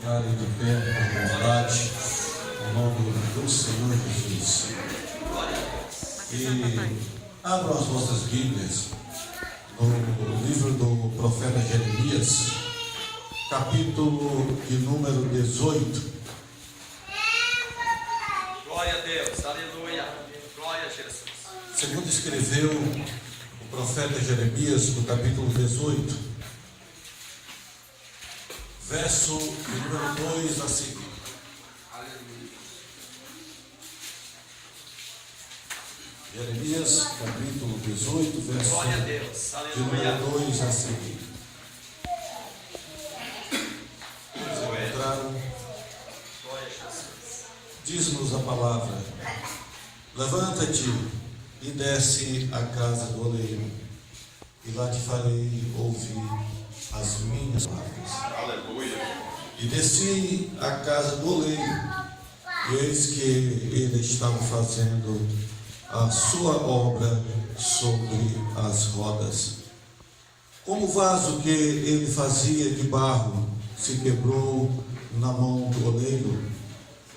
ficarem de pé com vontade, em nome do Senhor Jesus. E abram as vossas Bíblias no livro do profeta Jeremias, capítulo de número 18. Glória a Deus, aleluia, glória a Jesus. Segundo escreveu o profeta Jeremias, no capítulo 18, verso número 2 a seguir. Jeremias, capítulo 18, verso Glória a Deus, de número aleluia. 2 a seguir. Encontraram? Glória a Jesus. Diz-nos a palavra: levanta-te e desce à casa do oleiro, e lá te farei ouvir as minhas palavras. Aleluia. E desci à casa do oleiro, e eis que ele estava fazendo a sua obra sobre as rodas. Como o vaso que ele fazia de barro se quebrou na mão do oleiro,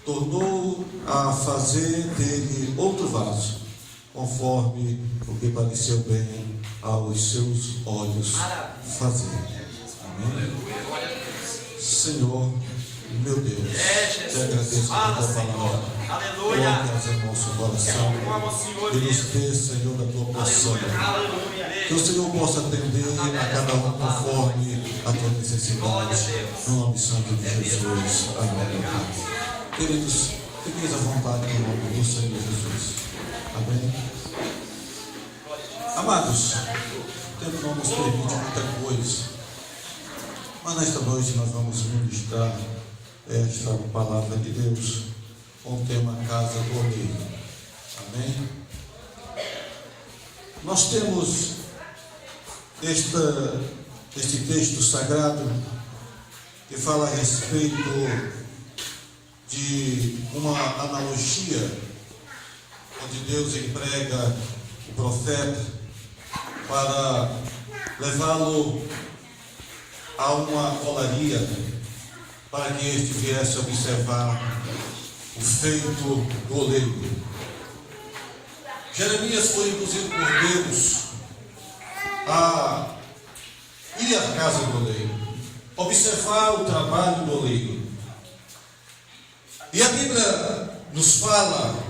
tornou a fazer dele outro vaso, conforme o que pareceu bem aos seus olhos fazer. Amém? Senhor, meu Deus, te agradeço pela tua palavra. Aleluia. Coloque ao nosso coração e nos dê, Senhor, da tua porção. Que o Senhor possa atender a cada um conforme a tua necessidade. No nome santo de Jesus. Amém. Queridos, fiquem à vontade no nome do Senhor Jesus. Amém. Amados, o tempo não nos permite muita coisa, mas nesta noite nós vamos ministrar esta palavra de Deus com o tema Casa do Oleiro. Amém? Nós temos este texto sagrado que fala a respeito de uma analogia onde Deus emprega o profeta para levá-lo a uma colaria para que este viesse observar o feito do oleiro. Jeremias foi induzido por Deus a ir à casa do oleiro, observar o trabalho do oleiro. E a Bíblia nos fala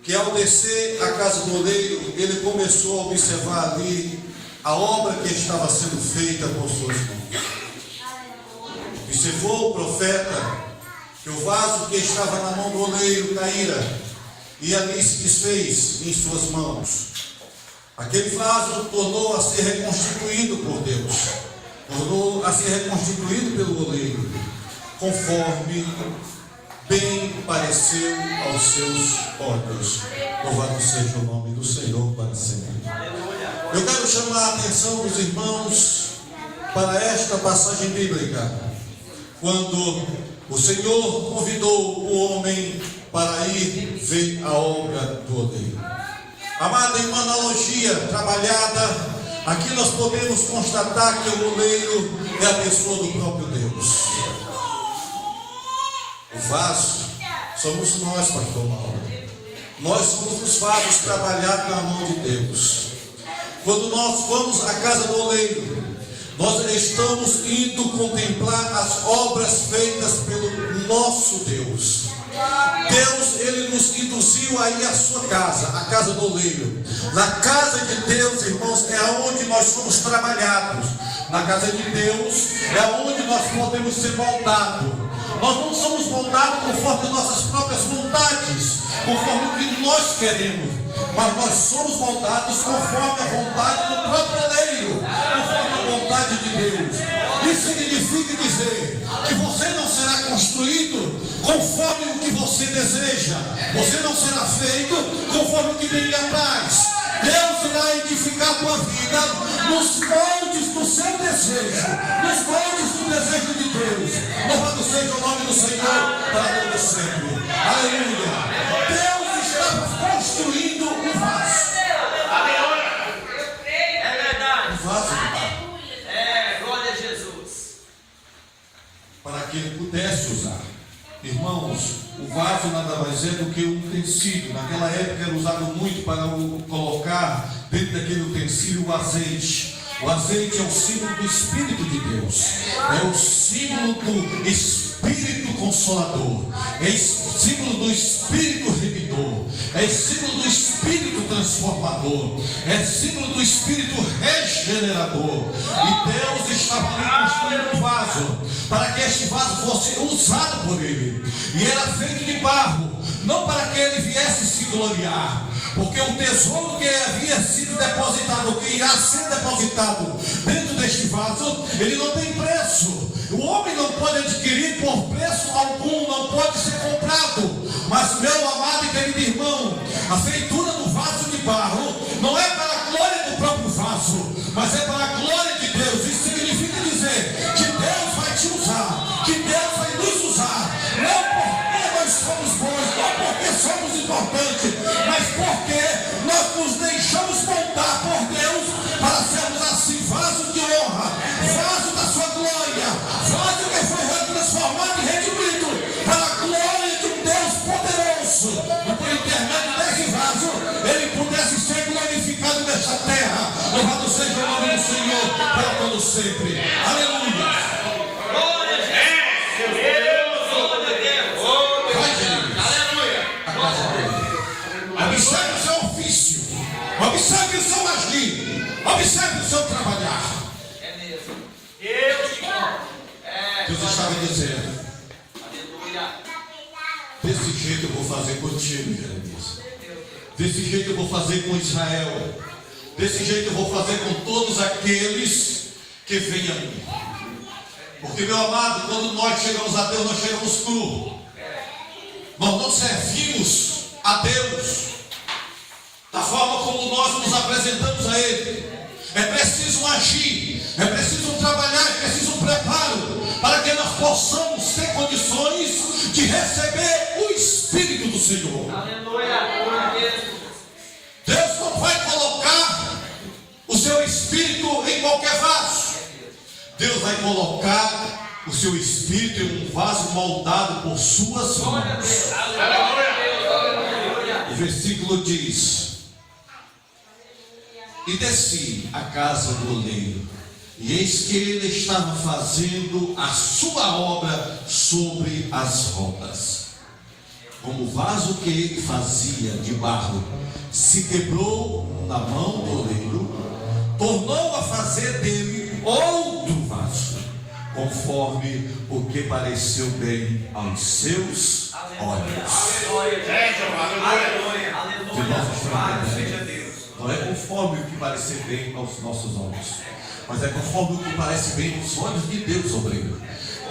que ao descer à casa do oleiro, ele começou a observar ali a obra que estava sendo feita por suas mãos. Observou o profeta que o vaso que estava na mão do oleiro caíra e ali se desfez em suas mãos. Aquele vaso tornou a ser reconstituído por Deus, tornou a ser reconstituído pelo oleiro, conforme bem pareceu aos seus olhos. Louvado seja o nome do Senhor para sempre. Eu quero chamar a atenção dos irmãos para esta passagem bíblica, quando o Senhor convidou o homem para ir ver a obra do oleiro. Amado, em uma analogia trabalhada, aqui nós podemos constatar que o oleiro é a pessoa do próprio Deus. O vaso somos nós, pastor Mauro. Nós somos os vasos trabalhados na mão de Deus. Quando nós vamos à casa do oleiro, nós estamos indo contemplar as obras feitas pelo nosso Deus. Deus, ele nos induziu a ir à sua casa, a casa do oleiro. Na casa de Deus, irmãos, é onde nós somos trabalhados. Na casa de Deus é onde nós podemos ser moldados. Nós não somos moldados conforme nossas próprias vontades, conforme o que nós queremos, mas nós somos moldados conforme a vontade do próprio oleiro, conforme a vontade de Deus. Isso significa dizer que você não será construído conforme o que você deseja, você não será feito conforme o que bem lhe apraz. Deus irá edificar a tua vida nos moldes do seu desejo, nos moldes do desejo de Deus. Louvado seja o nome do Senhor para todo sempre. Aleluia. Deus está construindo um vaso. É verdade. Um vaso. É, glória a Jesus. Para para que ele pudesse usar. Irmãos, o vaso nada mais é do que um utensílio. Naquela época era usado muito para colocar dentro daquele utensílio o azeite. O azeite é o símbolo do Espírito de Deus, é o símbolo do Espírito Consolador, é símbolo do Espírito Remidor, é símbolo do Espírito Transformador, é símbolo do Espírito Regenerador. E Deus estava ali construindo um vaso, para que este vaso fosse usado por Ele, e era feito de barro, não para que Ele viesse se gloriar, porque o tesouro que havia sido depositado, que irá ser depositado dentro deste vaso, ele não tem preço. O homem não pode adquirir por preço algum, não pode ser comprado. Mas, meu amado e querido irmão, a feitura do vaso de barro não é para a glória do próprio vaso, mas é para a glória de Deus. Isso significa dizer que Deus vai te usar, que Deus vai nos usar, não porque nós somos bons, não porque somos importantes, mas porque nós nos deixamos moldar por Deus para sermos assim vasos de honra, vaso da sua glória, vaso que foi transformado e redimido para a glória de um Deus poderoso, e por intermédio desse vaso ele pudesse ser glorificado nesta terra. Louvado seja o nome do Senhor para todo sempre. Aleluia. Glória a Deus. Glória a Deus. Vai, Jesus. Aleluia. A casa dele. Observe o seu ofício, observe o seu agir, observe o seu trabalhar. É mesmo. Deus estava dizendo: Aleluia. desse jeito eu vou fazer contigo, Jeremias. Desse jeito eu vou fazer com Israel. Desse jeito eu vou fazer com todos aqueles que vêm a mim. Porque, meu amado, quando nós chegamos a Deus, nós chegamos cru. Nós não servimos a Deus da forma como nós nos apresentamos a Ele. É preciso agir, é preciso trabalhar, é preciso preparo para que nós possamos ter condições de receber o Espírito do Senhor. Aleluia. Deus não vai colocar o seu Espírito em qualquer vaso. Deus vai colocar o seu Espírito em um vaso moldado por suas mãos. O versículo diz: e desci à casa do oleiro, e eis que ele estava fazendo a sua obra sobre as rodas. Como o vaso que ele fazia de barro se quebrou na mão do oleiro, tornou a fazer dele outro vaso, conforme o que pareceu bem aos seus olhos. Aleluia. Não é conforme o que parecer bem aos nossos olhos, mas é conforme o que parece bem aos olhos de Deus, obreiro.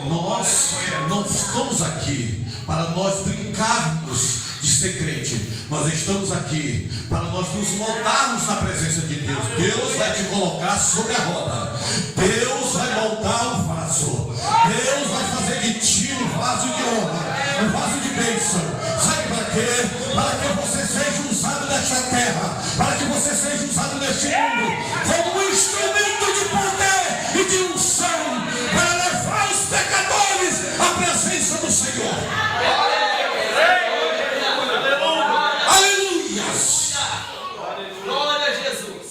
Nós não estamos aqui para nós brincarmos de ser crente. Nós estamos aqui para nós nos moldarmos na presença de Deus. Deus vai te colocar sobre a roda. Deus vai moldar o vaso. Deus vai fazer de ti um vaso de honra, um vaso de bênção. Sabe para quê? Para que você seja usado nesta terra, para que você seja usado neste mundo como um instrumento de poder e de unção para levar os pecadores à presença do Senhor. Aleluias! Glória a Jesus.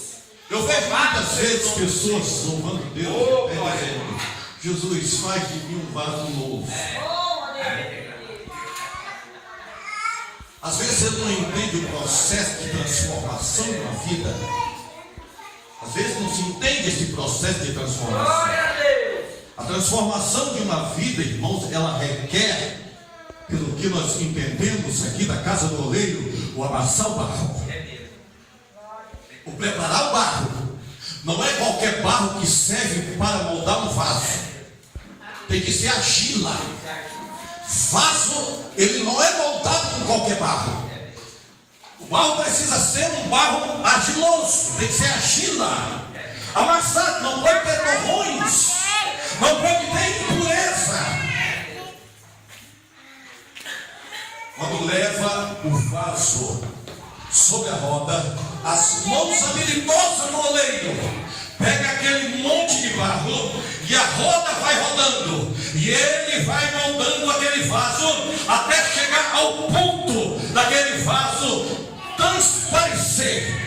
Eu vejo muitas vezes pessoas louvando Deus e dizendo: Jesus, faz de mim um vaso novo. Às vezes você não entende o processo de transformação de uma vida. Às vezes não se entende esse processo de transformação. Glória a Deus. A transformação de uma vida, irmãos, ela requer, pelo que nós entendemos aqui da casa do oleiro, o amassar o barro, o preparar o barro. Não é qualquer barro que serve para moldar um vaso. Tem que ser argila. Vaso, ele não é moldado com qualquer barro. O barro precisa ser um barro argiloso, tem que ser argila. Amassado, não pode ter torrões, não pode ter impureza. Quando leva o vaso sobre a roda, as mãos habilidosas do oleiro pega aquele monte de barro e a roda vai rodando, e ele vai moldando aquele vaso até chegar ao ponto daquele vaso transparecer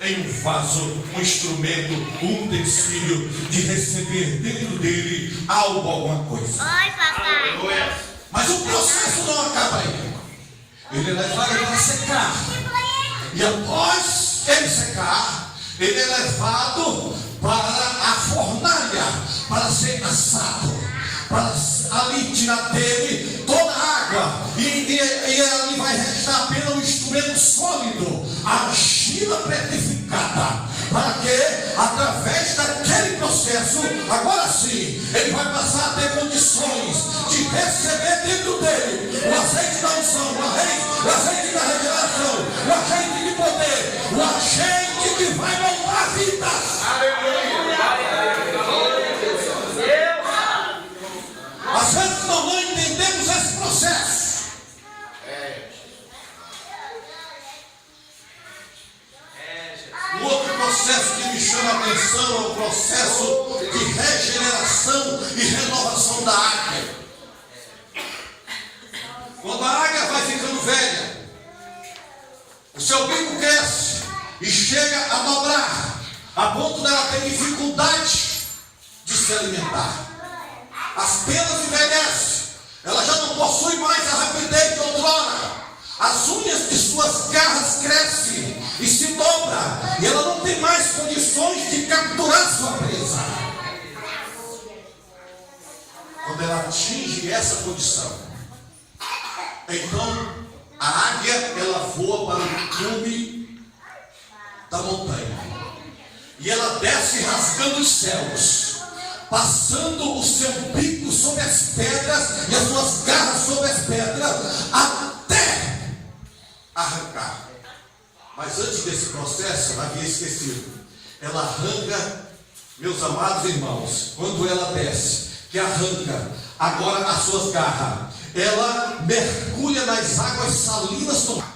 em um vaso, um instrumento, um utensílio de receber dentro dele algo, alguma coisa. Oi, papai. Mas o processo não acaba aí. Ele é levado para secar. E após ele secar, ele é levado para a fornalha, para ser assado, para ali tirar dele toda a água. E ali vai restar apenas um instrumento sólido, a argila petrificada, para que através daquele processo, agora sim, ele vai passar a ter condições de receber dentro dele o azeite da unção, o azeite da revelação, o azeite de poder, o azeite que vai moldar vidas. Às vezes nós não entendemos esse processo. O outro processo que me chama a atenção é o processo de regeneração e renovação da águia. Quando a águia vai ficando velha, o seu bico cresce e chega a dobrar, a ponto dela ter dificuldade de se alimentar. As penas envelhecem, ela já não possui mais a rapidez de outrora. As unhas de suas garras crescem e se dobram, e ela não tem mais condições de capturar sua presa. Quando ela atinge essa condição, então a águia ela voa para o cume da montanha e ela desce rasgando os céus, passando o seu bico sobre as pedras e as suas garras sobre as pedras até arrancar. Mas antes desse processo, havia esquecido. Ela arranca, meus amados irmãos, quando ela desce, que arranca agora as suas garras, ela mergulha nas águas salinas do mar,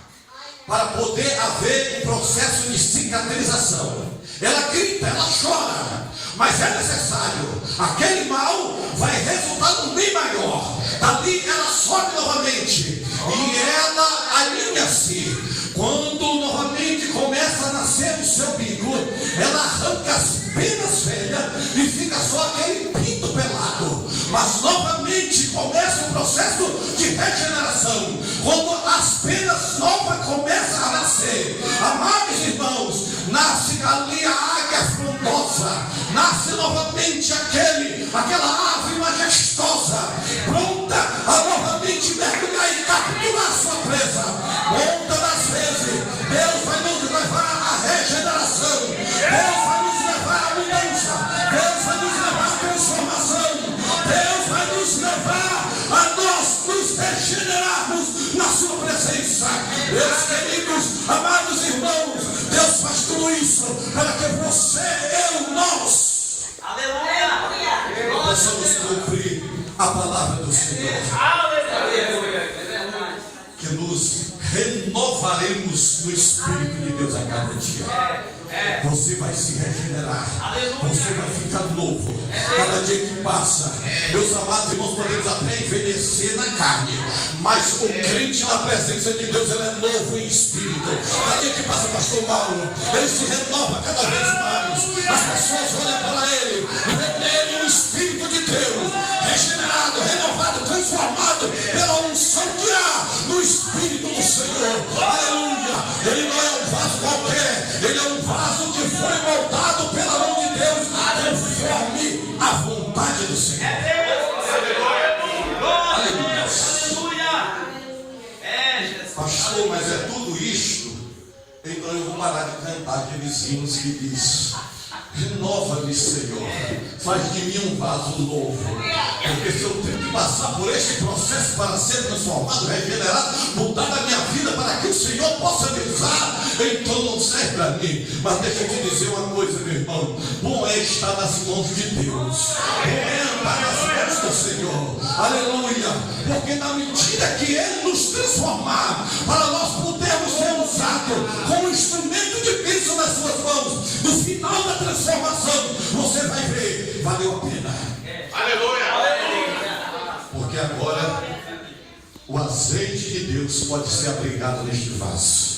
para poder haver um processo de cicatrização. Ela grita, ela chora, mas é necessário. Aquele mal vai resultar num bem maior. Dali ela sobe novamente e ela alinha-se. Quando novamente começa a nascer o seu bico, ela arranca as penas velhas e fica só aquele pinto pelado. Mas novamente começa o processo de regeneração. Quando as penas novas começam a nascer, amados irmãos, nasce ali a águia frondosa, nasce novamente aquela ave majestosa, pronta a novamente mergulhar e capturar sua presa. Muitas das vezes Deus vai nos levar à regeneração, Deus vai nos levar à mudança, Deus vai nos levar à transformação, Deus vai nos levar a nós nos regenerarmos na sua presença. Meus queridos, amados irmãos, Deus faz tudo isso para que você, eu, nós, Aleluia! possamos cumprir a palavra do Senhor. Aleluia! Que nos renovaremos no Espírito de Deus a cada dia. Você vai se regenerar. Você vai ficar novo. Cada dia que passa, meus amados irmãos, podemos até envelhecer na carne, mas o crente na presença de Deus, ele é novo em espírito. Cada dia que passa, pastor Mauro, ele se renova cada vez mais. As pessoas olham para ele e vê nele o Espírito de Deus, regenerado, renovado, transformado pela unção que há no Espírito do Senhor. Aleluia! Ele não é um vaso qualquer, ele é um vaso que foi moldado pela mão de Deus conforme a vontade do Senhor. Aleluia! Pastor, mas é tudo isto? Então eu vou parar de cantar aqueles hinos que diz: renova-me, Senhor, faz de mim um vaso novo. Porque se eu tenho que passar por este processo para ser transformado, regenerado, mudar a minha vida para que o Senhor possa me usar, então não serve para mim. Mas deixa eu te dizer uma coisa, meu irmão: bom é estar nas mãos de Deus, bom é andar nas mãos do Senhor. Aleluia! Porque na medida que Ele nos transformar, para nós podermos ser usados como instrumento de bênção nas suas mãos, no final da transformação, você vai ver, valeu a pena. Aleluia. Porque agora o azeite de Deus pode ser abrigado neste vaso.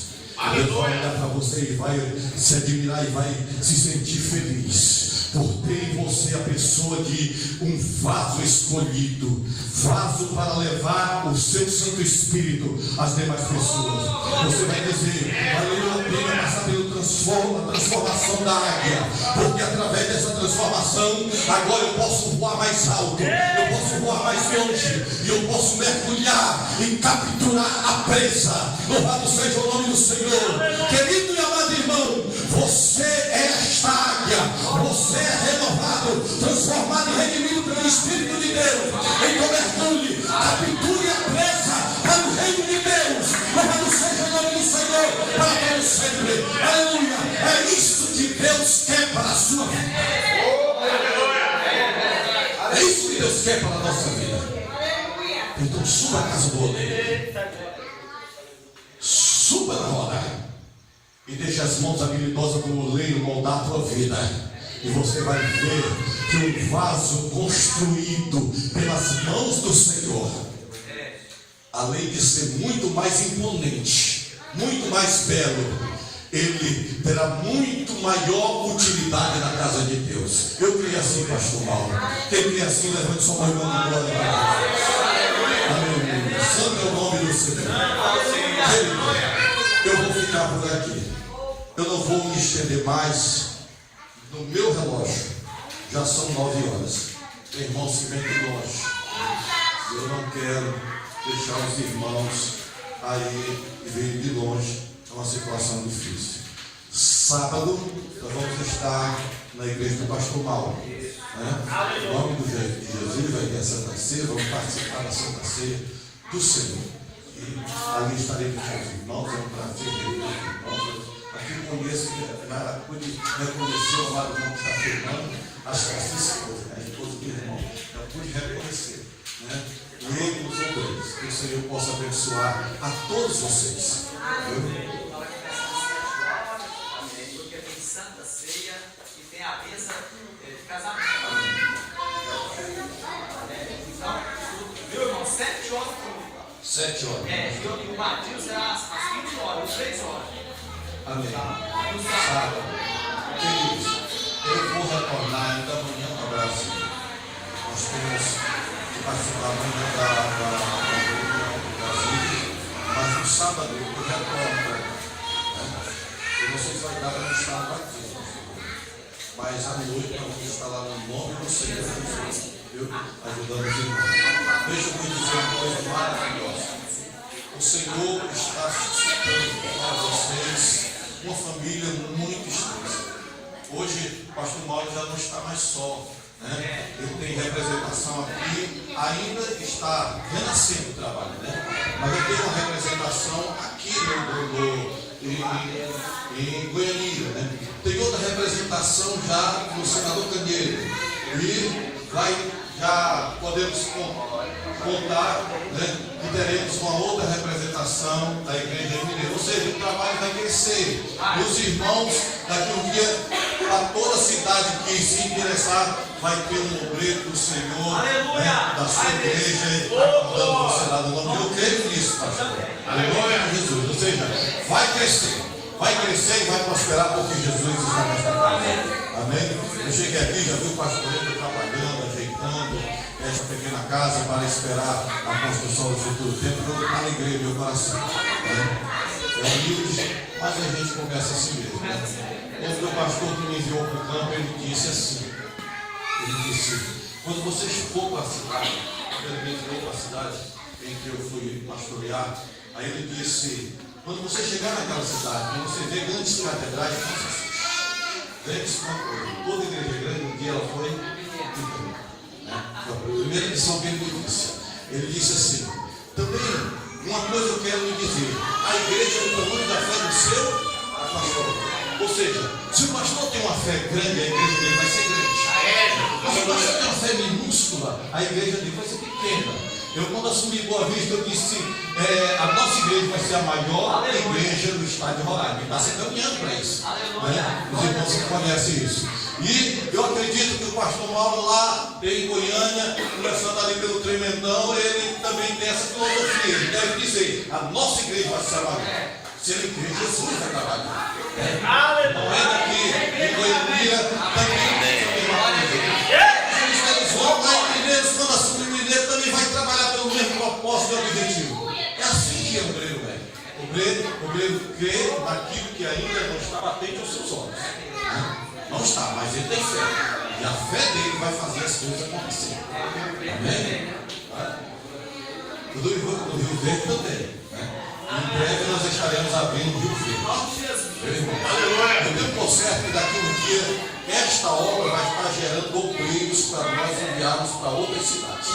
Ele vai olhar para você e vai se admirar e vai se sentir feliz por ter em você a pessoa de um vaso escolhido, vaso para levar o seu Santo Espírito às demais pessoas. Você vai dizer, valeu a pena passar pela transformação da águia, porque através dessa transformação agora eu posso voar mais alto, eu posso voar mais longe, e eu posso mergulhar e capturar a presa. Louvado seja o nome do Senhor. Querido e amado irmão, você é esta águia, você é renovado, transformado e redimido pelo Espírito de Deus. Então mergulhe, capture a presa para o reino de Deus. Louvado seja o nome do Senhor para todos sempre. Aleluia. É isso que Deus quer para a sua vida. É isso que Deus quer para a nossa vida. Então suba a casa do oleiro, suba na roda e deixe as mãos habilidosas do oleiro moldar a tua vida. E você vai ver que um vaso construído pelas mãos do Senhor, além de ser muito mais imponente, muito mais belo, ele terá muito maior utilidade na casa de Deus. Eu creio assim, pastor Mauro. Quem crê assim, levante sua mão e glória a Deus. Aleluia. Santo é o nome do Senhor. Eu vou ficar por aqui. Eu não vou me estender mais. No meu relógio já são 9 horas. Tem irmãos que vêm de longe. Eu não quero deixar os irmãos aí e virem de longe. É uma situação difícil. Sábado nós vamos estar na igreja do pastor Mauro, né? Em nome de Jesus vai ter a Santa Ceia. Vamos participar da Santa Ceia do Senhor. E ali estaremos com os irmãos. É um prazer ver os irmãos. Aqui conheço, pude reconhecer o amado irmão que está filmando, as esposas, a esposa do irmão. Eu pude reconhecer, né? E ele nos obreiros. Que o Senhor possa abençoar a todos vocês. Porque tem Santa Ceia e tem a mesa de casamento. Então, meu irmão, 7 horas por dia. 7 horas. E o Matinho será às 20 horas, 3 horas. Amém. Sábado. Queridos, eu vou retornar ainda amanhã para o Brasil. Nós temos que participar amanhã da reunião do Brasil. Mas no sábado eu retorno. E vocês vão dar para estar aqui. Mas à noite nós vamos estar lá no nome do Senhor Jesus, ajudando os irmãos. Deixa eu me dizer uma coisa maravilhosa. O Senhor está suscitando para vocês uma família muito extensa. Hoje o pastor Mauro já não está mais só, né? Ele tem representação aqui, ainda está renascendo o trabalho, né? Mas ele tem uma representação aqui em Goiânia, né? Tem outra representação já no Senador Candeeiro. E já podemos contar, né, que teremos uma outra representação da Igreja de Mineiro. Ou seja, o trabalho vai crescer. E os irmãos, daqui um dia, para toda a cidade que se interessar, vai ter um obreiro do Senhor, né, da sua igreja, acordando no Senado. Eu creio nisso, pastor. Aleluia, Jesus. Ou seja, vai crescer e vai prosperar, porque Jesus está nesta casa. Amém? Eu cheguei aqui, já vi o pastor trabalhando, ajeitando esta pequena casa para esperar a construção do futuro tempo. Eu alegrei meu coração. É humilde, mas a gente começa assim mesmo. O meu pastor que me enviou para o campo, ele disse assim. Ele disse, quando vocês for para a cidade, quando ele me enviou para a cidade em que eu fui pastorear, aí ele disse, quando você chegar naquela cidade, quando você vê grandes catedrais, lembre-se uma coisa, toda igreja grande, um dia ela foi pequena. Foi a primeira lição que ele me disse. Ele disse assim, também, uma coisa eu quero lhe dizer, a igreja é do tamanho da fé do seu pastor. Ou seja, se o pastor tem uma fé grande, a igreja dele vai ser grande. Se o pastor tem uma fé minúscula, a igreja dele vai ser pequena. Eu, quando assumi Boa Vista, eu disse: a nossa igreja vai ser a maior igreja do estado de Roraima. Está se caminhando para isso. Né? Os irmãos que conhecem isso. E eu acredito que o pastor Mauro, lá em Goiânia, começando ali pelo Tremendão, ele também tem essa filosofia. Ele deve dizer: a nossa igreja vai ser a maior. Se ele crê, Jesus vai trabalhar. Não é daqui, em Goiânia, também tem a mesma coisa. Os ministérios vão lá em Mineiros, quando assumir Mineiro, também vai trabalhar pelo mesmo propósito e objetivo. É assim que é o obreiro é. O obreiro crê naquilo que ainda não está patente aos seus olhos. Não está, mas ele tem fé. E a fé dele vai fazer as coisas acontecerem. Amém? O do Rio Verde também. Em breve nós estaremos abrindo o Rio Verde. Meu irmão, eu tenho por certo que daqui a um dia esta obra vai estar gerando obreiros para nós enviarmos para outras cidades.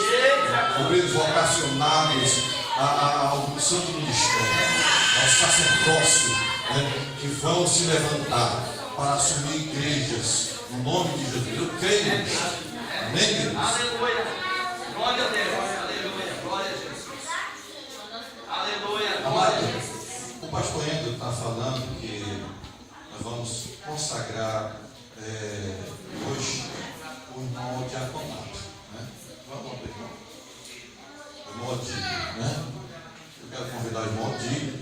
Obreiros vocacionados ao santo ministério, ao sacerdócio, né, que vão se levantar para assumir igrejas no nome de Jesus. Eu creio nisso. Amém, queridos? Aleluia. Glória a Deus. Aleluia. Glória a Jesus. Aleluia. Amado, o pastor Endo está falando que nós vamos consagrar hoje o irmão ao diaconato. Né? Vamos lá, irmão. O irmão Odílio, né? Eu quero convidar o irmão Odílio.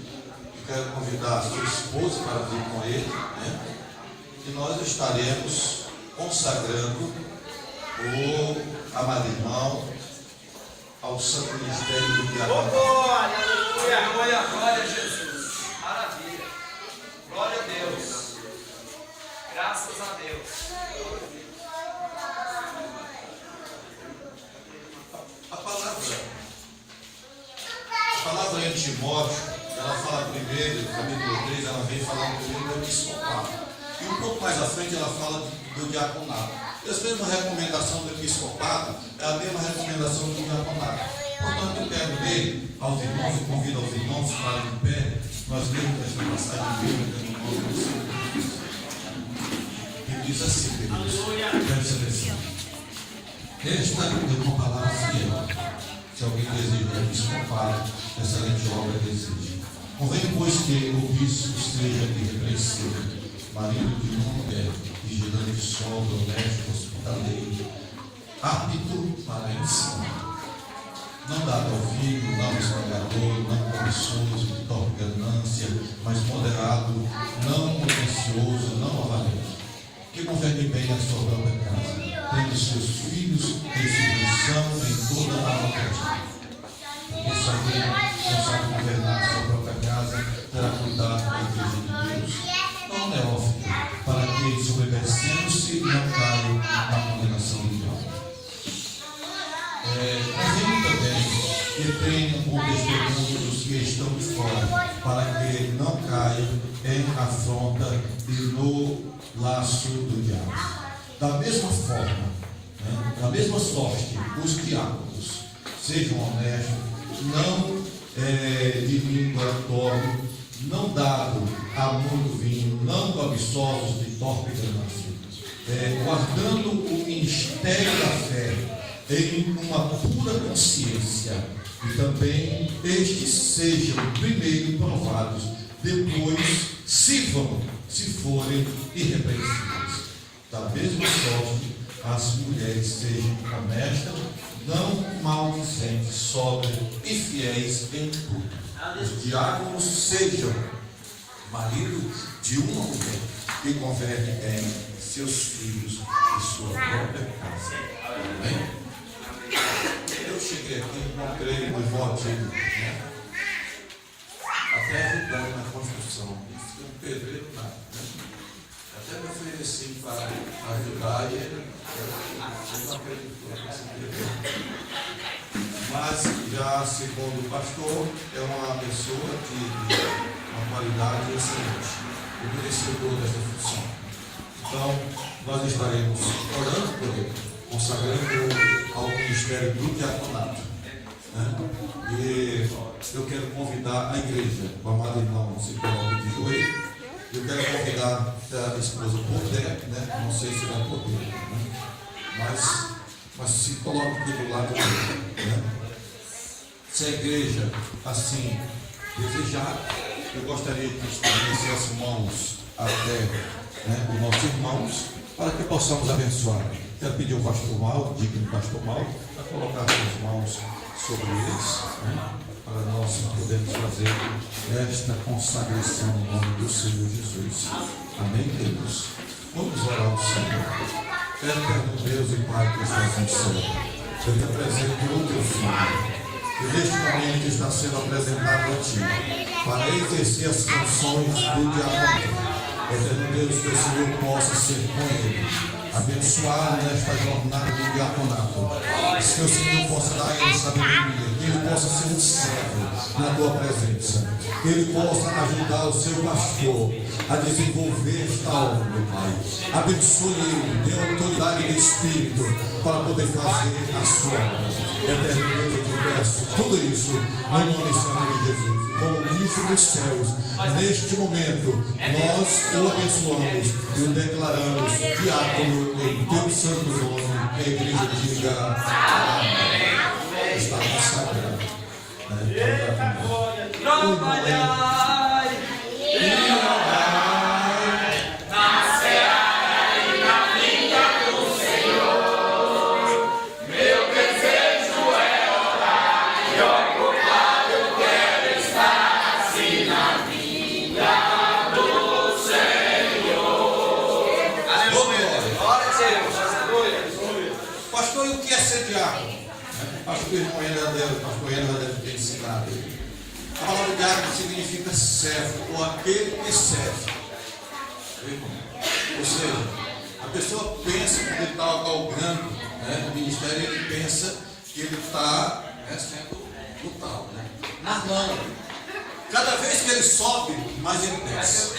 Eu quero convidar a sua esposa para vir com ele, né? E nós estaremos consagrando o amado irmão ao santo ministério do diaconato. Aleluia, glória a Jesus. Maravilha. Glória a Deus. Graças a Deus. A palavra em Timóteo, ela fala primeiro, no capítulo 3, ela vem falando primeiro do episcopado. E um pouco mais à frente ela fala do diaconato. Essa mesma recomendação do episcopado é a mesma recomendação do diaconato. Portanto, eu pego dele aos irmãos e convido aos irmãos que estarem de pé. Nós lemos esta passagem bíblica no nome do Senhor. E diz assim, queridos, preste atenção. Esta é uma palavra fiel. Se alguém deseja o episcopado, excelente obra deseja. Convém, pois, que o bispo seja irrepreensível, marido de uma mulher, vigilante, sóbrio, honesto, hospitaleiro, apto para ensinar. Não dado ao filho, não esmagador, não cobiçoso, de torpe ganância, mas moderado, não contencioso, não avarento, que governe bem a sua própria casa, tendo seus filhos em submissão em toda a vontade. Porque se alguém não sabe governar a sua própria casa, terá cuidado da igreja de Deus, não neófito, para que, sobrevescendo-se, não caia na condenação do diabo. Convém também que tenham o testemunho dos que estão de fora, para que não caiam em afronta e no laço do diabo. Da mesma forma, da mesma sorte, os diáconos sejam honestos, não de língua torpe, não dado a muito vinho, não cobiçosos de torpe ganância, guardando o ministério da fé em uma pura consciência, e também estes sejam primeiro provados, depois sirvam, se forem irrepreensíveis. Da mesma sorte, as mulheres sejam honestas, não maldizentes, sóbrias e fiéis em tudo. Os diáconos sejam maridos de uma mulher que governe bem seus filhos e sua própria casa. Amém? Eu cheguei aqui e encontrei um irmão antigo, né? Até ajudando na construção. Isso é um pedreiro nada, né? Até me ofereci para ajudar e ele não acreditou nesse pedreiro. Mas já, segundo o pastor, é uma pessoa que uma qualidade excelente, o merecedor dessa função. Então, nós estaremos orando por ele, consagrando ao ministério do diaconato. Né? E eu quero convidar a igreja, o amado irmão se coloque de joelho. Eu quero convidar a esposa poder, né? Não sei se vai poder, né? Mas se coloque aqui do lado dele, né? Se a igreja assim desejar, eu gostaria que estendesse as mãos até os nossos irmãos, para que possamos abençoar. Quero pedir ao pastor Mauro, digno pastor Mauro, para colocar as mãos sobre eles, para nós podermos fazer esta consagração no nome do Senhor Jesus. Amém, queridos? Vamos orar ao Senhor. Eterno Deus e Pai que estás no céu, eu te apresento o teu filho, que neste momento está sendo apresentado a ti, para exercer as funções do diaconato. Eterno Deus, que o Senhor possa ser com ele, abençoar nesta jornada do diaconato. Que o Senhor possa dar a ele sabedoria, que ele possa ser um servo na tua presença, que ele possa ajudar o seu pastor a desenvolver esta obra, meu Pai. Abençoe ele, dê autoridade do Espírito para poder fazer a sua obra. Eterno Deus, eu te peço tudo isso no nome do Senhor Jesus. Com o ministro dos céus, neste momento, nós o abençoamos e o declaramos diácono em teu santo nome. A igreja diga amém. Está consagrado. Trabalhai e orai na seara e na vinda do Senhor. Meu desejo é orar e ocupar, eu quero estar assim na vinda do Senhor. Aleluia. Glória a Deus, aleluia. Pastor, e o que é ser diácono? Pastor irmão Helena deve ter ensinado. A palavra diácono significa servo, ou aquele que serve. Ou seja, a pessoa pensa que ele está galgando o ministério, ele pensa que ele está sendo o tal. Mas não. Cada vez que ele sobe, mais ele desce.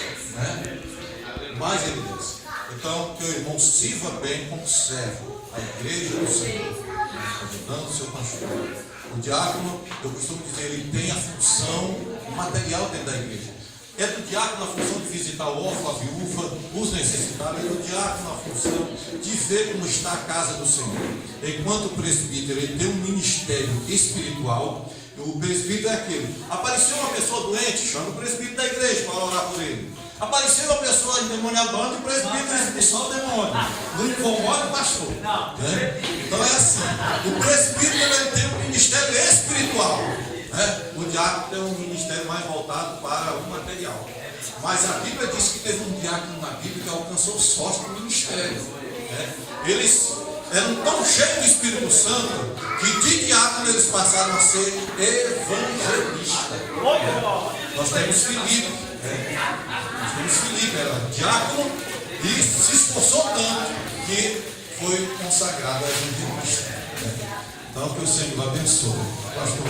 Mais ele desce. Então, que o irmão sirva bem como servo a igreja do Senhor, ajudando o seu pastor. O diácono, eu costumo dizer, ele tem a função material dentro da igreja. É do diácono a função de visitar o órfão, a viúva, os necessitados. É do diácono a função de ver como está a casa do Senhor. Enquanto o presbítero ele tem um ministério espiritual, o presbítero é aquele. Apareceu uma pessoa doente, chama o presbítero da igreja para orar por ele. Apareceu uma pessoa endemoniada, o presbítero expulsar o demônio. Não incomoda o pastor. Então é assim. O presbítero ele tem um ministério espiritual. O diácono tem um ministério mais voltado para o material. Mas a Bíblia diz que teve um diácono na Bíblia que alcançou os postos do ministério. Eles eram tão cheios do Espírito Santo que de diácono eles passaram a ser evangelistas. Nós temos Filipe. Filipe era diácono e se esforçou tanto que foi consagrado a evangelista. Então que o Senhor abençoe. Pastor.